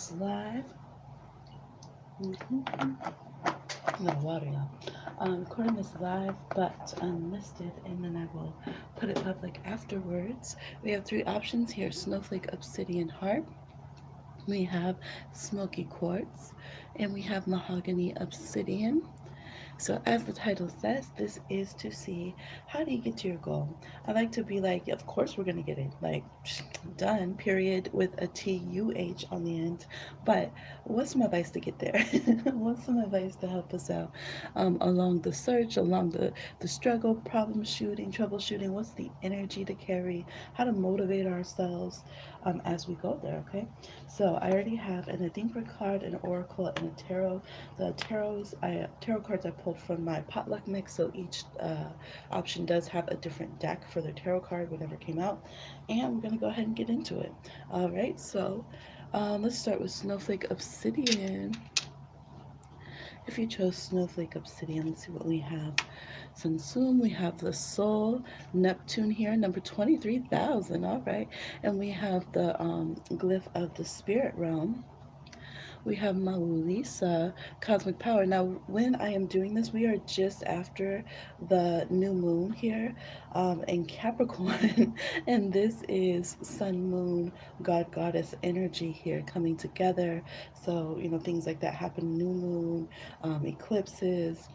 this live. I'm gonna water y'all. Recording this live but unlisted, and then I will put it public afterwards. We have three options here: Snowflake Obsidian Heart, we have Smoky Quartz, and we have Mahogany Obsidian. So, as the title says, this is to see how do you get to your goal. I like to be like, of course, we're going to get it. Like, done, period, with a TUH on the end. But what's some advice to get there? What's some advice to help us out along the search, along the struggle, problem shooting, troubleshooting? What's the energy to carry? How to motivate ourselves as we go there, okay? So, I already have an Adinker card, an Oracle, and a Tarot. The tarot cards I pulled from my potluck mix, so each option does have a different deck for their tarot card, whatever came out. And we're going to go ahead and get into it. All right, so let's start with Snowflake Obsidian. If you chose Snowflake Obsidian, let's see what we have. Sun Tzu, we have the Soul, Neptune here, number 23,000. All right, and we have the glyph of the Spirit Realm. We have Maulisa, Cosmic Power. Now, when I am doing this, we are just after the new moon here in Capricorn, and this is Sun, Moon, God, Goddess energy here coming together. So, things like that happen: new moon, eclipses.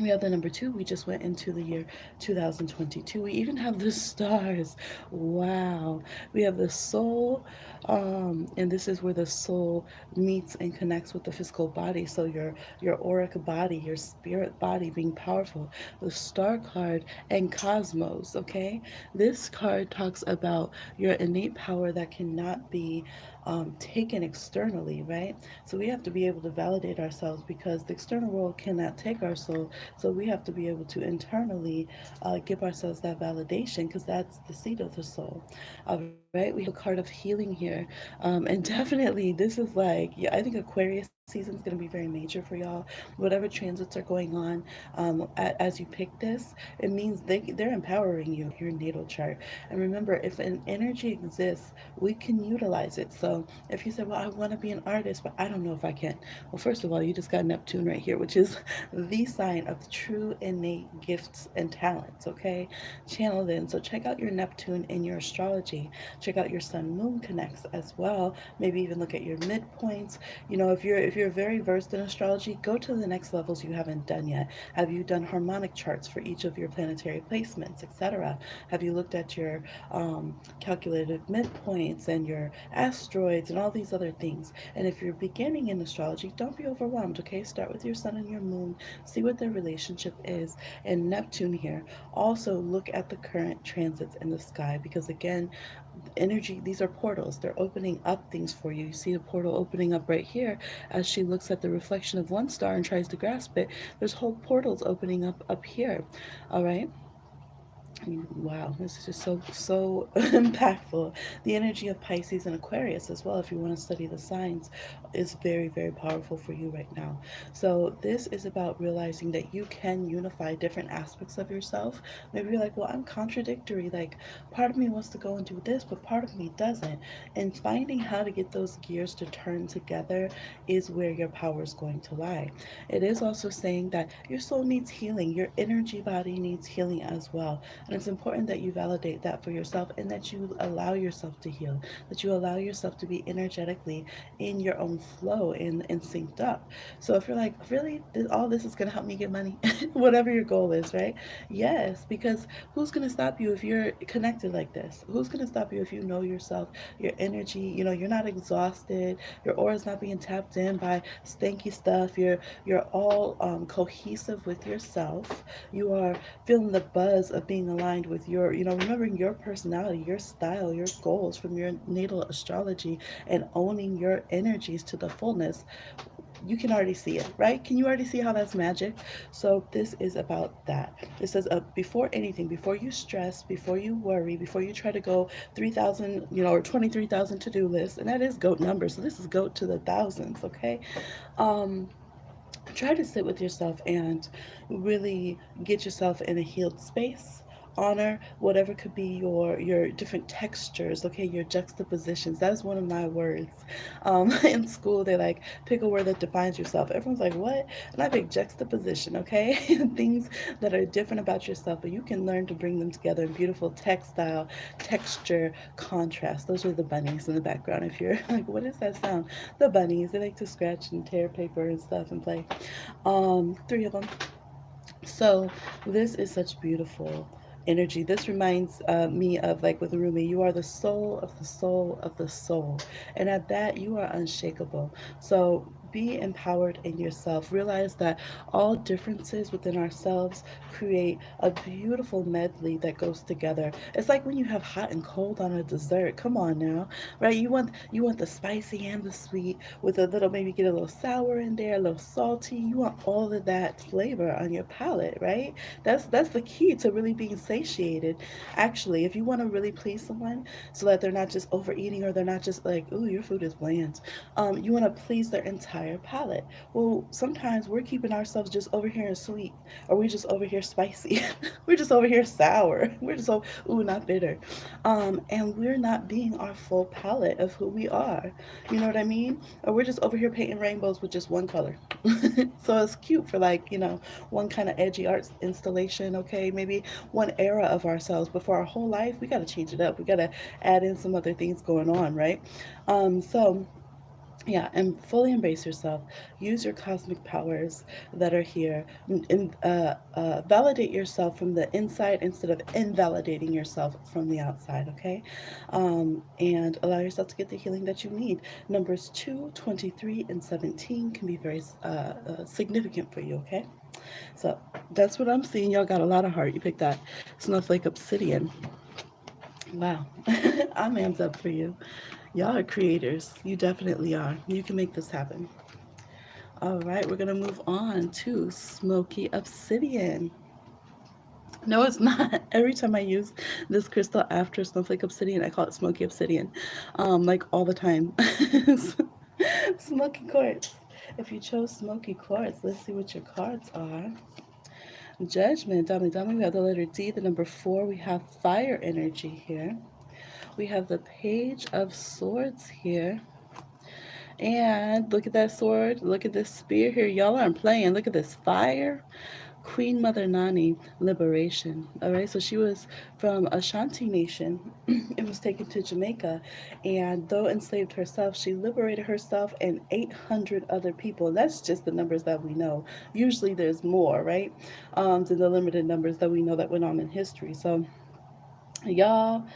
We have the number two. We just went into the year 2022. We even have the stars. Wow. We have the soul, and this is where the soul meets and connects with the physical body. So your auric body, your spirit body being powerful. The star card and cosmos. Okay, this card talks about your innate power that cannot be taken externally, right? So we have to be able to validate ourselves because the external world cannot take our soul. So we have to be able to internally give ourselves that validation because that's the seat of the soul. All right, we have a card of healing here. And definitely, this is like, yeah, I think Aquarius season is going to be very major for y'all. Whatever transits are going on as you pick this, it means they're empowering you, your natal chart. And remember, if an energy exists, we can utilize it. So if you say, well, I want to be an artist, but I don't know if I can. Well, first of all, you just got Neptune right here, which is the sign of true innate gifts and talents, okay? Channeled in. So check out your Neptune in your astrology. Check out your Sun Moon connects as well. Maybe even look at your midpoints. If you're very versed in astrology, go to the next levels you haven't done yet. Have you done harmonic charts for each of your planetary placements, etc.? Have you looked at your calculated midpoints and your asteroids and all these other things? And if you're beginning in astrology, don't be overwhelmed, okay? Start with your sun and your moon, see what their relationship is. And Neptune here, also look at the current transits in the sky because, again, energy, these are portals. They're opening up things for you. You see the portal opening up right here as she looks at the reflection of one star and tries to grasp it. There's whole portals opening up here. All right. Wow, this is just so impactful. The energy of Pisces and Aquarius as well, if you want to study the signs, is very, very powerful for you right now. So this is about realizing that you can unify different aspects of yourself. Maybe you're like, well, I'm contradictory. Like, part of me wants to go and do this, but part of me doesn't. And finding how to get those gears to turn together is where your power is going to lie. It is also saying that your soul needs healing. Your energy body needs healing as well. And it's important that you validate that for yourself and that you allow yourself to heal, that you allow yourself to be energetically in your own flow and synced up. So if you're like, really, all this is going to help me get money, whatever your goal is, right? Yes, because who's going to stop you if you're connected like this? Who's going to stop you if you know yourself, your energy, you're not exhausted, your aura is not being tapped in by stanky stuff, you're all cohesive with yourself, you are feeling the buzz of being aligned with remembering your personality, your style, your goals from your natal astrology, and owning your energies to the fullness. You can already see it, right? Can you already see how that's magic? So this is about that. It says before anything, before you stress, before you worry, before you try to go 3,000, or 23,000 to-do lists, and that is goat number. So this is goat to the thousands, okay? Um, Try to sit with yourself and really get yourself in a healed space. honor whatever could be your different textures, okay, your juxtapositions. That is one of my words. In school, they like pick a word that defines yourself. Everyone's like, what? And I pick juxtaposition, okay? Things that are different about yourself, but you can learn to bring them together in beautiful textile, texture, contrast. Those are the bunnies in the background. If you're like, what is that sound? The bunnies, they like to scratch and tear paper and stuff and play. Three of them. So this is such beautiful energy. This reminds me of, like, with Rumi, you are the soul of the soul of the soul. And at that, you are unshakable. So be empowered in yourself. Realize that all differences within ourselves create a beautiful medley that goes together. It's like when you have hot and cold on a dessert. Come on now, right? You want the spicy and the sweet with a little, maybe get a little sour in there, a little salty. You want all of that flavor on your palate, right? That's the key to really being satiated. Actually, if you want to really please someone, so that they're not just overeating or they're not just like, ooh, your food is bland. You want to please their entire palate. Well, sometimes we're keeping ourselves just over here in sweet, or we just over here spicy. We're just over here sour. We're just over, ooh, not bitter. And we're not being our full palette of who we are. You know what I mean? Or we're just over here painting rainbows with just one color. So it's cute for, like, one kind of edgy art installation, okay? Maybe one era of ourselves, but for our whole life, we got to change it up. We got to add in some other things going on, right? So yeah, and fully embrace yourself. Use your cosmic powers that are here, and validate yourself from the inside instead of invalidating yourself from the outside, okay? And allow yourself to get the healing that you need. Numbers 2, 23, and 17 can be very significant for you, okay? So that's what I'm seeing. Y'all got a lot of heart. You picked that Snowflake Obsidian. Wow. I'm amped up for you. Y'all are creators. You definitely are. You can make this happen. All right, we're going to move on to Smoky Obsidian. No, it's not. Every time I use this crystal after Snowflake Obsidian, I call it Smoky Obsidian. Like all the time. Smoky Quartz. If you chose Smoky Quartz, let's see what your cards are. Judgment, dummy, dummy. We have the letter D, the number 4. We have fire energy here. We have the Page of Swords here. And look at that sword. Look at this spear here. Y'all aren't playing. Look at this fire. Queen Mother Nani, liberation. All right, so she was from Ashanti Nation. It was taken to Jamaica, and though enslaved herself, she liberated herself and 800 other people. And that's just the numbers that we know. Usually there's more, right? Than the limited numbers that we know that went on in history. So, y'all,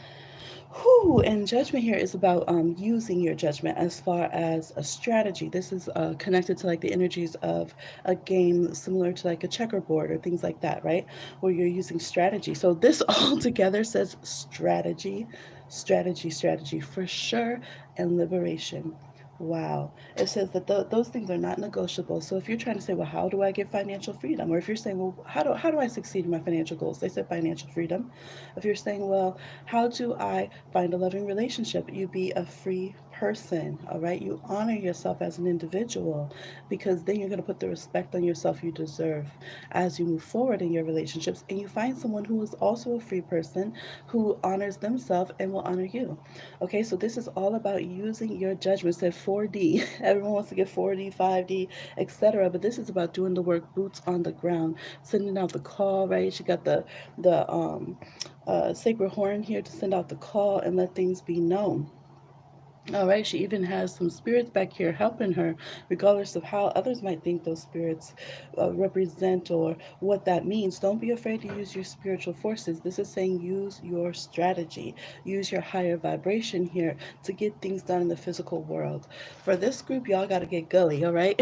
whew, and judgment here is about using your judgment as far as a strategy. This is connected to, like, the energies of a game similar to like a checkerboard or things like that, right? Where you're using strategy. So this all together says strategy, strategy, strategy for sure, and liberation. Wow. It says that those things are not negotiable. So if you're trying to say, well, how do I get financial freedom? Or if you're saying, well, how do I succeed in my financial goals? They said financial freedom. If you're saying, well, how do I find a loving relationship? You be a free person, all right? You honor yourself as an individual, because then you're going to put the respect on yourself you deserve as you move forward in your relationships, and you find someone who is also a free person who honors themselves and will honor you. Okay, so this is all about using your judgment. It said 4D. Everyone wants to get 4D, 5D, etc. But this is about doing the work, boots on the ground, sending out the call, right? You got the sacred horn here to send out the call and let things be known. All right, she even has some spirits back here helping her, regardless of how others might think those spirits represent or what that means. Don't be afraid to use your spiritual forces. This is saying use your strategy, use your higher vibration here to get things done in the physical world. For this group, y'all got to get gully, all right?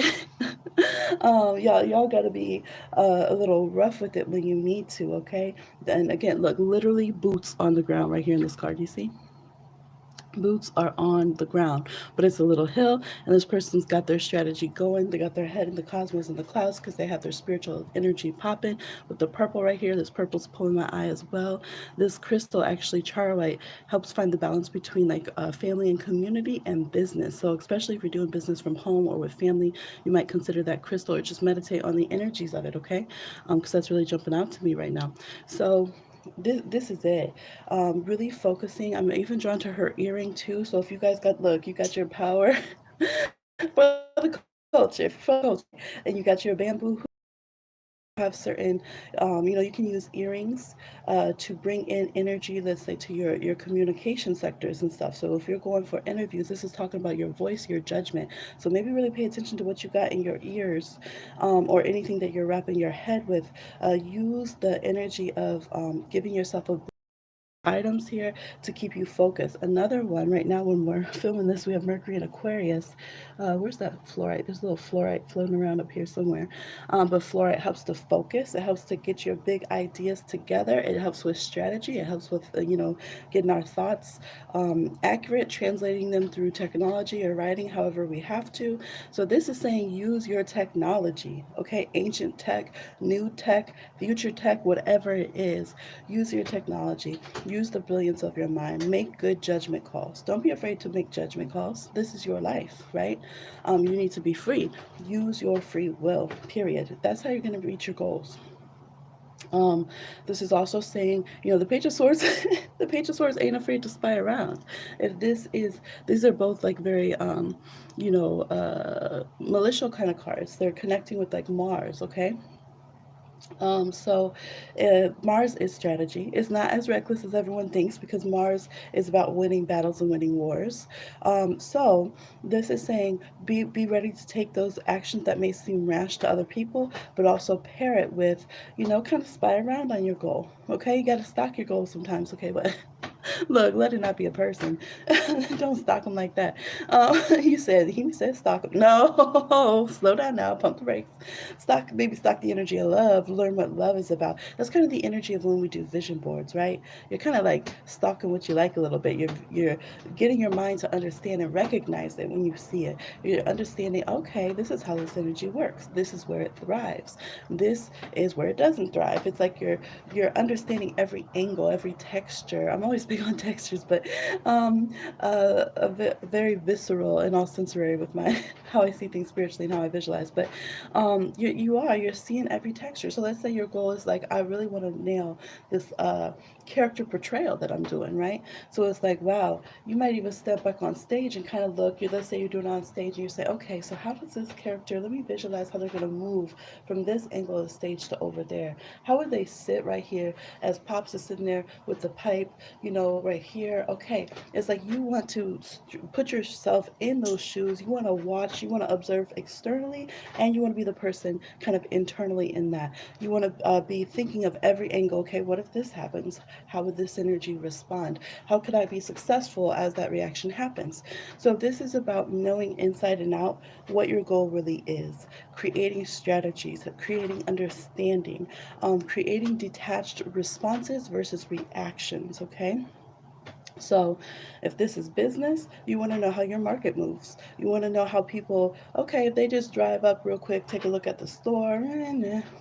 Y'all got to be a little rough with it when you need to, okay? And again, look, literally boots on the ground right here in this card. You see? Boots are on the ground, but it's a little hill, and this person's got their strategy going. They got their head in the cosmos and the clouds because they have their spiritual energy popping. With the purple right here, this purple's pulling my eye as well. This crystal, actually charoite, helps find the balance between, like, family and community and business. So especially if you're doing business from home or with family, you might consider that crystal, or just meditate on the energies of it, okay? Because that's really jumping out to me right now. So this is it. Really focusing. I'm even drawn to her earring too. So if you guys got, look, you got your power for the culture, if you follow the culture, and you got your bamboo have certain, you can use earrings to bring in energy, let's say, to your communication sectors and stuff. So if you're going for interviews, this is talking about your voice, your judgment. So maybe really pay attention to what you got in your ears, or anything that you're wrapping your head with. Use the energy of giving yourself a items here to keep you focused. Another one right now when we're filming this, we have Mercury in Aquarius. Where's that fluorite? There's a little fluorite floating around up here somewhere. But fluorite helps to focus. It helps to get your big ideas together. It helps with strategy. It helps with getting our thoughts accurate, translating them through technology or writing, however we have to. So this is saying use your technology. Okay, ancient tech, new tech, future tech, whatever it is. Use your technology. Use the brilliance of your mind. Make good judgment calls. Don't be afraid to make judgment calls. This is your life, right? You need to be free. Use your free will, period. That's how you're going to reach your goals. Um, this is also saying, the Page of Swords, the Page of Swords ain't afraid to spy around. If these are both like very, malicious kind of cards. They're connecting with like Mars, okay? So Mars is strategy. It's not as reckless as everyone thinks because Mars is about winning battles and winning wars. So this is saying be ready to take those actions that may seem rash to other people, but also pair it with, kind of spy around on your goal. Okay, you got to stalk your goals sometimes. Okay, but look, let it not be a person. Don't stalk them like that. He said stalk them. No, slow down now. Pump the brakes. Maybe stalk the energy of love. Learn what love is about. That's kind of the energy of when we do vision boards, right? You're kind of like stalking what you like a little bit. You're getting your mind to understand and recognize it when you see it. You're understanding. Okay, this is how this energy works. This is where it thrives. This is where it doesn't thrive. It's like you're understanding every angle, every texture. I'm always big on textures, but very visceral and all sensory with my how I see things spiritually and how I visualize. But you're seeing every texture. So let's say your goal is like, I really want to nail this character portrayal that I'm doing, right? So it's like, wow, you might even step back on stage and kind of look. Let's say you're doing it on stage and you say, okay, so how does this character? Let me visualize how they're going to move from this angle of the stage to over there. How would they sit right here as Pops is sitting there with the pipe, right here? Okay, it's like you want to put yourself in those shoes. You want to watch, you want to observe externally, and you want to be the person kind of internally in that. You want to be thinking of every angle. Okay, what if this happens? How would this energy respond? How could I be successful as that reaction happens? So this is about knowing inside and out what your goal really is, creating strategies, creating understanding, creating detached responses versus reactions, okay? So, if this is business, you want to know how your market moves. You want to know how people, okay, if they just drive up real quick, take a look at the store,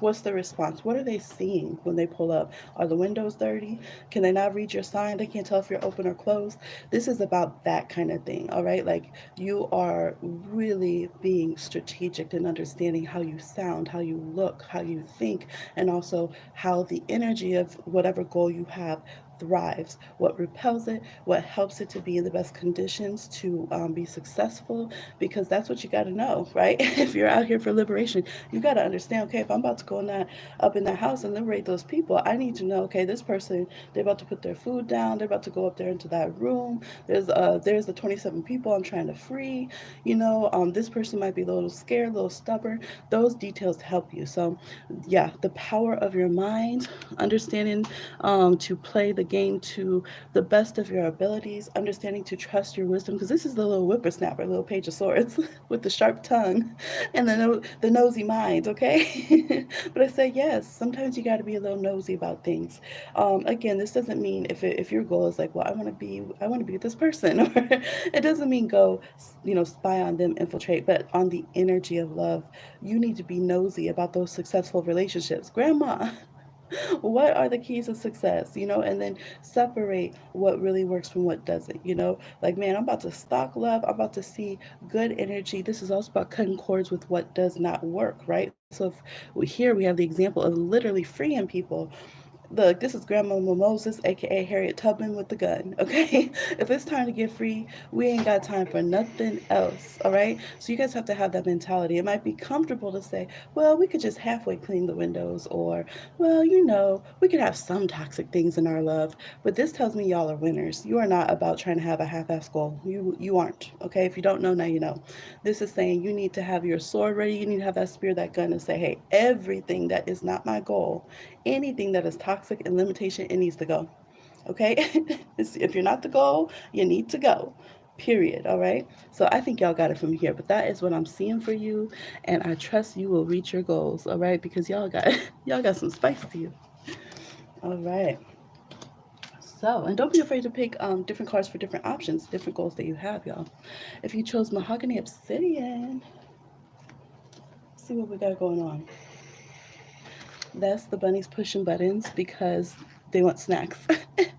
what's the response? What are they seeing when they pull up? Are the windows dirty? Can they not read your sign? They can't tell if you're open or closed. This is about that kind of thing, all right? Like you are really being strategic and understanding how you sound, how you look, how you think, and also how the energy of whatever goal you have thrives, what repels it, what helps it to be in the best conditions to be successful, because that's what you got to know, right? If you're out here for liberation, you got to understand, okay, if I'm about to go in that up in that house and liberate those people, I need to know, okay, this person, they're about to put their food down, they're about to go up there into that room. There's the 27 people I'm trying to free. This person might be a little scared, a little stubborn. Those details help you. So, yeah, the power of your mind, understanding to play the game to the best of your abilities, understanding to trust your wisdom, because this is the little whippersnapper, little Page of Swords with the sharp tongue and the nosy mind, okay? But I say, yes, sometimes you got to be a little nosy about things. Again, this doesn't mean if your goal is like, well, I want to be with this person, or it doesn't mean go, spy on them, infiltrate, but on the energy of love, you need to be nosy about those successful relationships. Grandma, what are the keys of success, and then separate what really works from what doesn't, like, man, I'm about to stock love, I'm about to see good energy. This is also about cutting cords with what does not work, right? So if here we have the example of literally freeing people Look, this is Grandma Moses, aka Harriet Tubman with the gun, okay? If it's time to get free, we ain't got time for nothing else, all right? So you guys have to have that mentality. It might be comfortable to say, well, we could just halfway clean the windows, or, well, we could have some toxic things in our love. But this tells me y'all are winners. You are not about trying to have a half-ass goal. You aren't, okay? If you don't know, now you know. This is saying you need to have your sword ready. You need to have that spear, that gun, and say, hey, everything that is not my goal, anything that is toxic and limitation, it needs to go. Okay? If you're not the goal, you need to go. Period. All right. So I think y'all got it from here, but that is what I'm seeing for you, and I trust you will reach your goals. All right, because y'all got y'all got some spice to you. All right. So, and don't be afraid to pick different cards for different options, different goals that you have, y'all. If you chose Mahogany Obsidian, let's see what we got going on. That's the bunnies pushing buttons because they want snacks.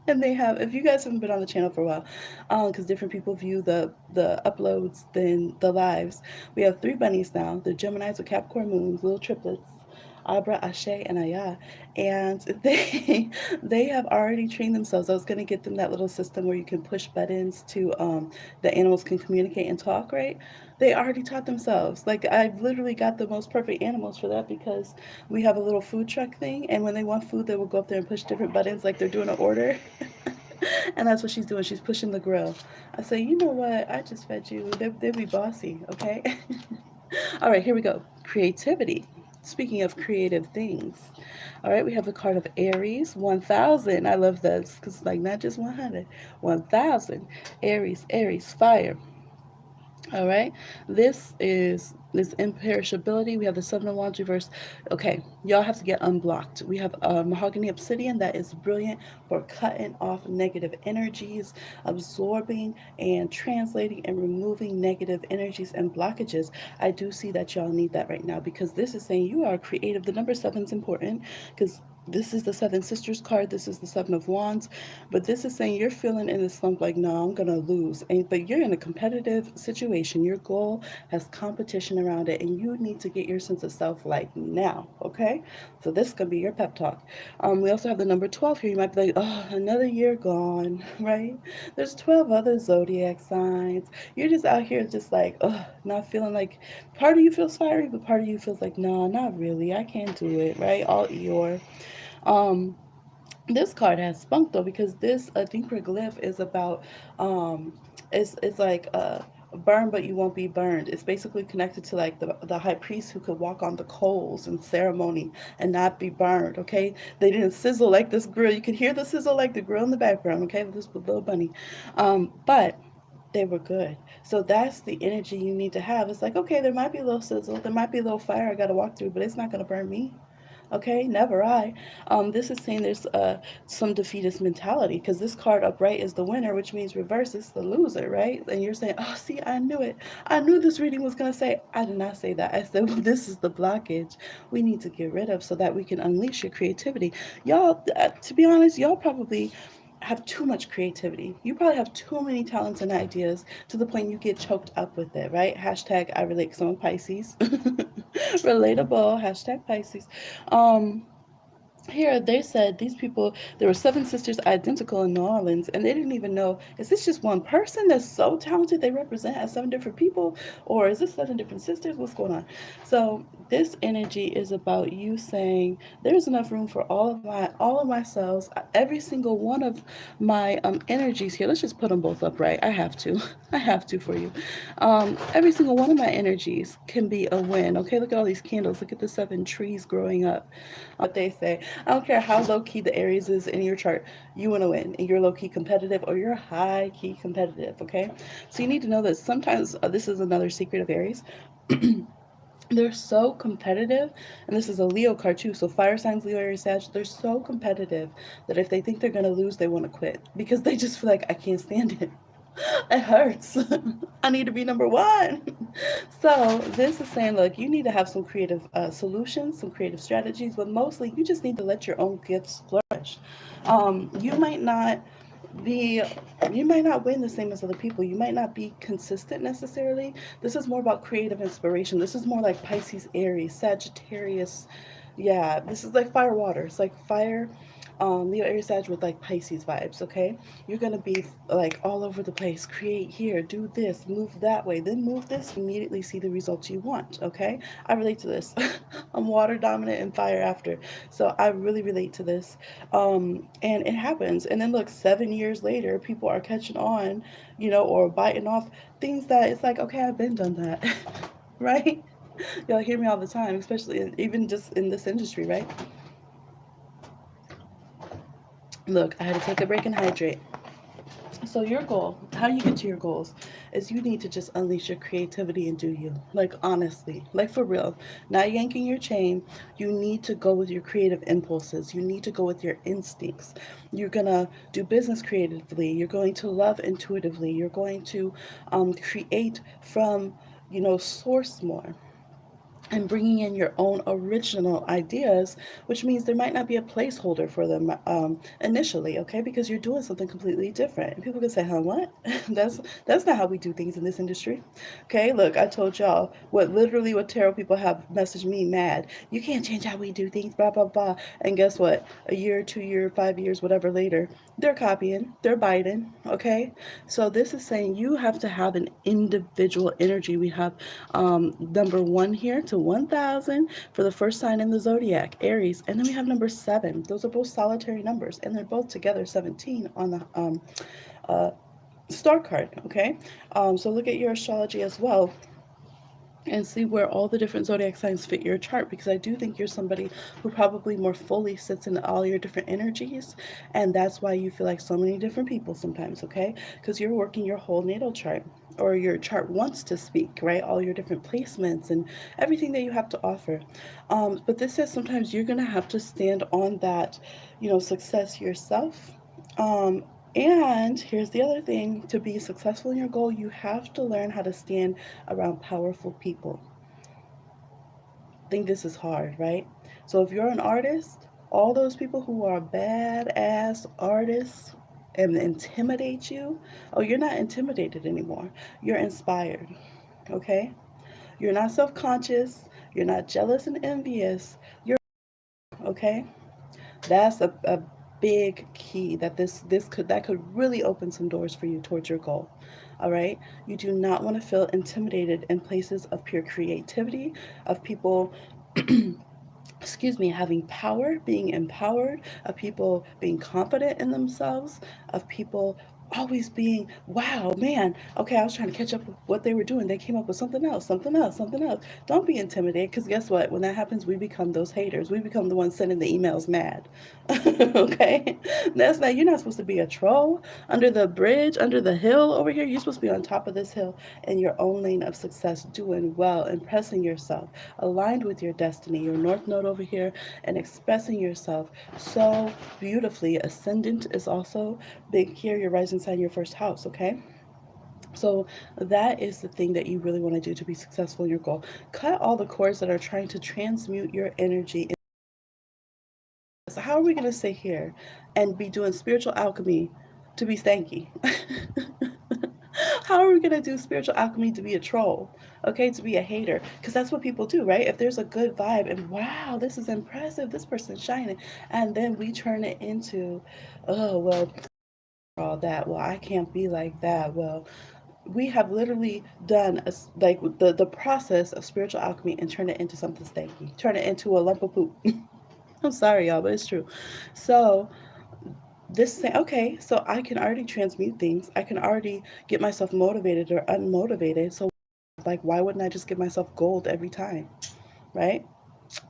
And they have, if you guys haven't been on the channel for a while, because different people view the uploads than the lives, we have 3 bunnies now. They're Geminis with Capricorn moons, little triplets. Abra, Ashe, and Aya, and they have already trained themselves. I was gonna get them that little system where you can push buttons to the animals can communicate and talk, right? They already taught themselves. Like I've literally got the most perfect animals for that because we have a little food truck thing, and when they want food, they will go up there and push different buttons like they're doing an order. And that's what she's doing. She's pushing the grill. I say, you know what? I just fed you. They'll be bossy, okay? All right, here we go. Creativity. Speaking of creative things, all right, we have the card of Aries 1000. I love this because it's like not just 100, 1000. Aries, Aries, fire. All right, this is this imperishability. We have the Seven of Wands reversed. Okay, y'all have to get unblocked. We have Mahogany Obsidian that is brilliant for cutting off negative energies, absorbing and translating and removing negative energies and blockages. I do see that y'all need that right now because this is saying you are creative. The number 7 is important because this is the Seven Sisters card. This is the Seven of Wands. But this is saying you're feeling in a slump like, no, I'm going to lose. But you're in a competitive situation. Your goal has competition around it, and you need to get your sense of self like now, okay? So this is going to be your pep talk. We also have the number 12 here. You might be like, oh, another year gone, right? There's 12 other zodiac signs. You're just out here just like, oh, not feeling like, part of you feels fiery, but part of you feels like, no, not really. I can't do it, right? All Eeyore. Um, this card has spunk though because this Adinkra glyph is about it's like burn but you won't be burned. It's basically connected to like the high priest who could walk on the coals in ceremony and not be burned. Okay, they didn't sizzle like this grill. You could hear the sizzle like the grill in the background. Okay, this was little bunny, but they were good. So that's the energy you need to have. It's like, okay, there might be a little sizzle, there might be a little fire I got to walk through, but it's not going to burn me. Okay, never I. This is saying there's some defeatist mentality because this card upright is the winner, which means reverse is the loser, right? And you're saying, oh, see, I knew it. I knew this reading was going to say, I did not say that. I said, well, this is the blockage we need to get rid of so that we can unleash your creativity. Y'all, to be honest, y'all probably have too much creativity. You probably have too many talents and ideas to the point you get choked up with it, right? Hashtag I relate because I'm a Pisces. Relatable. Hashtag Pisces. Um, Here they said these people, there were 7 sisters identical in New Orleans, and they didn't even know, is this just one person that's so talented they represent as 7 different people, or is this 7 different sisters? What's going on? So this energy is about you saying there's enough room for all of my cells, every single one of my energies here. Let's just put them both up, right? I have to. I have to for you. Every single one of my energies can be a win. Okay, look at all these candles. Look at the 7 trees growing up. What they say. I don't care how low key the Aries is in your chart, you want to win. And you're low key competitive or you're high key competitive, okay? So you need to know that sometimes this is another secret of Aries. They're so competitive, and this is a Leo card too. So fire signs, Leo, Aries, Sag, they're so competitive that if they think they're gonna lose, they want to quit because they just feel like I can't stand it. It hurts. I need to be number one. So this is saying, look, you need to have some creative solutions, some creative strategies, but mostly you just need to let your own gifts flourish. You might not be you might not win the same as other people. You might not be consistent necessarily. This is more about creative inspiration. This is more like Pisces, Aries, Sagittarius. Yeah, this is like fire water. It's like fire Leo, Aries, Sag with like Pisces vibes, okay? You're gonna be like all over the place. Create here, do this, move that way, then move this, immediately see the results you want, okay? I relate to this. I'm water dominant and fire after. So I really relate to this. And it happens. And then look, 7 years later, people are catching on, or biting off things that it's like, okay, I've been done that. Right? Y'all hear me all the time, especially even just in this industry, right? Look, I had to take a break and hydrate. So your goal, how you get to your goals, is you need to just unleash your creativity and do you. Like honestly, like for real. Not yanking your chain. You need to go with your creative impulses. You need to go with your instincts. You're gonna do business creatively. You're going to love intuitively. You're going to create from source more and bringing in your own original ideas, which means there might not be a placeholder for them initially, okay? Because you're doing something completely different. And people can say, "Huh, what? that's not how we do things in this industry." Okay, look, I told y'all what tarot people have messaged me mad. You can't change how we do things, blah blah blah. And guess what? A year, 2 year, 5 years, whatever later, they're copying, they're biting, okay? So this is saying you have to have an individual energy. We have number one here to 1,000 for the first sign in the zodiac, Aries. And then we have number seven. Those are both solitary numbers, and they're both together 17 on the uh, star card, okay? So look at your astrology as well and see where all the different zodiac signs fit your chart, because I do think you're somebody who probably more fully sits in all your different energies, and that's why you feel like so many different people sometimes, okay? Because you're working your whole natal chart, or your chart wants to speak, right? All your different placements and everything that you have to offer. But this says sometimes you're going to have to stand on that, success yourself. Um, and here's the other thing, to be successful in your goal, you have to learn how to stand around powerful people. I think this is hard, right? So if you're an artist, all those people who are badass artists and intimidate you, oh, you're not intimidated anymore. You're inspired, okay? You're not self conscious. You're not jealous and envious. You're, okay? That's a big key that that could really open some doors for you towards your goal. All right, you do not want to feel intimidated in places of pure creativity, of people excuse me, having power, being empowered, of people being confident in themselves, of people always being, wow, man, okay, I was trying to catch up with what they were doing. They came up with something else, something else, something else. Don't be intimidated, because guess what? When that happens, we become those haters. We become the ones sending the emails mad. Okay? That's not, you're not supposed to be a troll under the bridge, under the hill over here. You're supposed to be on top of this hill in your own lane of success, doing well, impressing yourself, aligned with your destiny, your north node over here, and expressing yourself so beautifully. Ascendant is also big here, your rising sign, your first house, okay? So that is the thing that you really want to do to be successful in your goal. Cut all the cords that are trying to transmute your energy. So how are we going to sit here and be doing spiritual alchemy to be stanky? How are we going to do spiritual alchemy to be a troll? Okay, to be a hater? Because that's what people do, right? If there's a good vibe and wow, this is impressive, this person's shining, and then we turn it into, oh, well, all that. Well, I can't be like that. Well, we have literally done like the process of spiritual alchemy and turn it into something stanky, turn it into a lump of poop. I'm sorry, y'all, but it's true. So this thing, okay, so I can already transmute things. I can already get myself motivated or unmotivated. So like, why wouldn't I just give myself gold every time, right?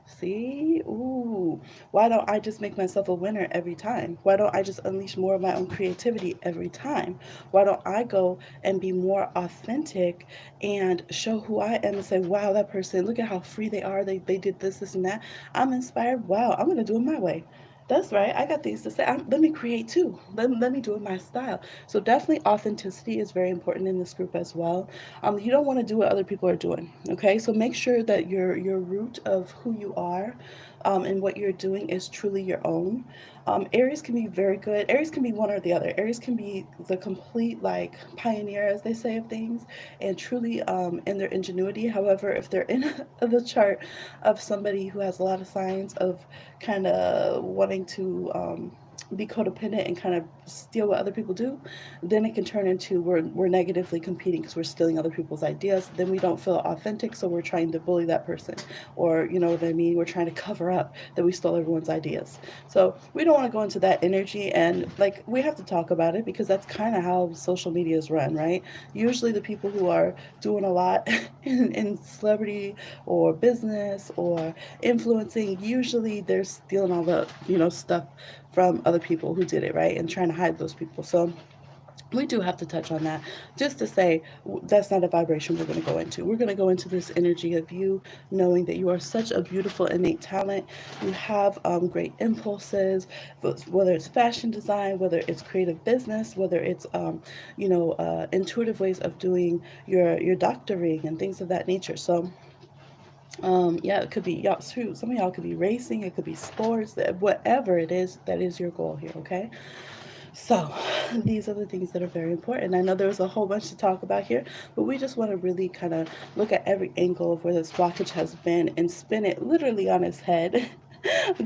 See? Ooh. Why don't I just make myself a winner every time? Why don't I just unleash more of my own creativity every time? Why don't I go and be more authentic and show who I am and say, wow, that person, look at how free they are. They did this, this, and that. I'm inspired. Wow, I'm going to do it my way. That's right. I got things to say. Let me create too. Let me do it my style. So definitely authenticity is very important in this group as well. You don't want to do what other people are doing. Okay, so make sure that your root of who you are, and what you're doing is truly your own. Aries can be very good. Aries can be one or the other. Aries can be the complete like pioneer, as they say, of things, and truly in their ingenuity. However, if they're in the chart of somebody who has a lot of signs of kind of wanting to be codependent and kind of steal what other people do, then it can turn into we're negatively competing because we're stealing other people's ideas. Then we don't feel authentic, so we're trying to bully that person, or you know what I mean. We're trying to cover up that we stole everyone's ideas. So we don't want to go into that energy, and like we have to talk about it because that's kind of how social media is run, right? Usually the people who are doing a lot in celebrity or business or influencing, usually they're stealing all the stuff from other people who did it, right, and trying to hide those people. So we do have to touch on that just to say that's not a vibration we're going to go into. We're going to go into this energy of you knowing that you are such a beautiful innate talent. You have great impulses, whether it's fashion design, whether it's creative business, whether it's intuitive ways of doing your doctoring and things of that nature. So yeah, it could be y'all. Shoot, some of y'all could be racing. It could be sports. Whatever it is, that is your goal here. Okay. So, these are the things that are very important. I know there's a whole bunch to talk about here, but we just want to really kind of look at every angle of where this blockage has been and spin it literally on its head.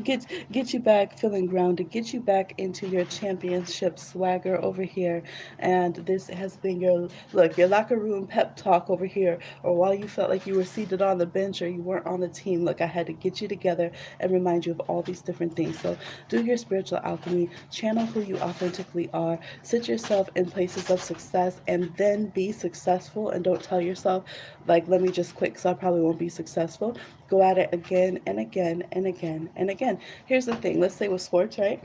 Get you back feeling grounded, get you back into your championship swagger over here. And this has been your locker room pep talk over here, or while you felt like you were seated on the bench or you weren't on the team. Look, I had to get you together and remind you of all these different things. So do your spiritual alchemy, channel who you authentically are, sit yourself in places of success, and then be successful. And don't tell yourself, like, let me just quit because I probably won't be successful. Go at it again and again and again and again. Here's the thing, let's say with sports, right?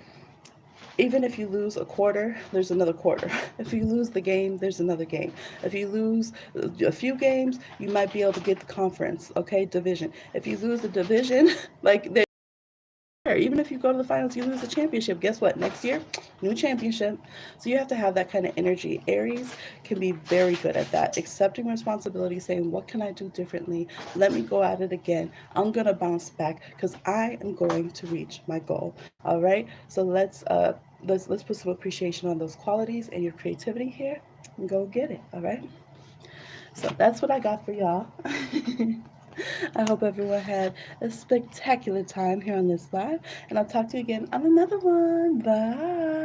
Even if you lose a quarter, there's another quarter. If you lose the game, there's another game. If you lose a few games, you might be able to get the conference, okay, division. If you lose the division, like even if you go to the finals, you lose the championship. Guess what? Next year, new championship. So you have to have that kind of energy. Aries can be very good at that, accepting responsibility, saying, "What can I do differently? Let me go at it again. I'm gonna bounce back because I am going to reach my goal." All right. So let's put some appreciation on those qualities and your creativity here, and go get it. All right. So that's what I got for y'all. I hope everyone had a spectacular time here on this live, and I'll talk to you again on another one. Bye.